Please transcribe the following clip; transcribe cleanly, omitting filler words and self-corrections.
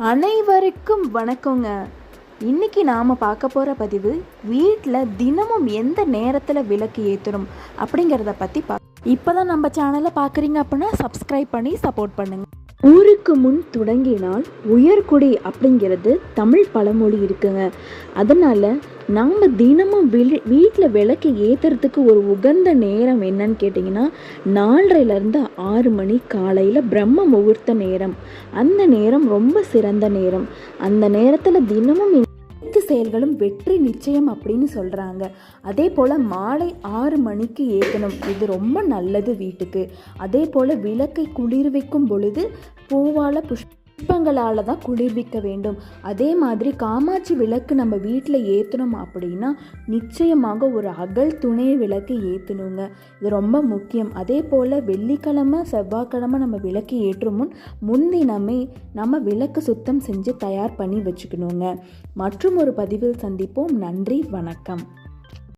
அனைவருக்கும் வணக்கங்க. இன்னைக்கு நாம் பார்க்க போகிற பதிவு வீட்டில் தினமும் எந்த நேரத்தில் விளக்கு ஏற்றணும் அப்படிங்கிறத பற்றி இப்போ தான் நம்ம சேனலை பார்க்குறீங்க அப்படின்னா சப்ஸ்கிரைப் பண்ணி சப்போர்ட் பண்ணுங்கள். ஊருக்கு முன் தொடங்கினால் உயர்குடி அப்படிங்கிறது தமிழ் பழமொழி இருக்குங்க. அதனால் நாம் தினமும் வீட்டில் விளக்கு ஏற்றுறதுக்கு ஒரு உகந்த நேரம் என்னன்னு கேட்டிங்கன்னா 4:30லேருந்து 6 மணி காலையில் பிரம்ம முகூர்த்த நேரம். அந்த நேரம் ரொம்ப சிறந்த நேரம். அந்த நேரத்தில் தினமும் அனைத்து செயல்களும் வெற்றி நிச்சயம் அப்படின்னு சொல்கிறாங்க. அதே போல் மாலை 6 மணிக்கு ஏற்றணும். இது ரொம்ப நல்லது வீட்டுக்கு. அதே போல் விளக்கை குளிர்விக்கும் பொழுது பூவால் புஷ்பங்களால் தான் குளிர்விக்க வேண்டும். அதே மாதிரி காமாட்சி விளக்கு நம்ம வீட்டில் ஏற்றணும் அப்படின்னா நிச்சயமாக ஒரு அகல் துணை விளக்கு ஏற்றணுங்க. இது ரொம்ப முக்கியம். அதே போல் வெள்ளிக்கிழமை செவ்வாய்க்கிழமை நம்ம விளக்கு ஏற்றும் முன்தினமே நம்ம விளக்கு சுத்தம் செஞ்சு தயார் பண்ணி வச்சுக்கணுங்க. மற்றும் ஒரு பதிவில் சந்திப்போம். நன்றி, வணக்கம்.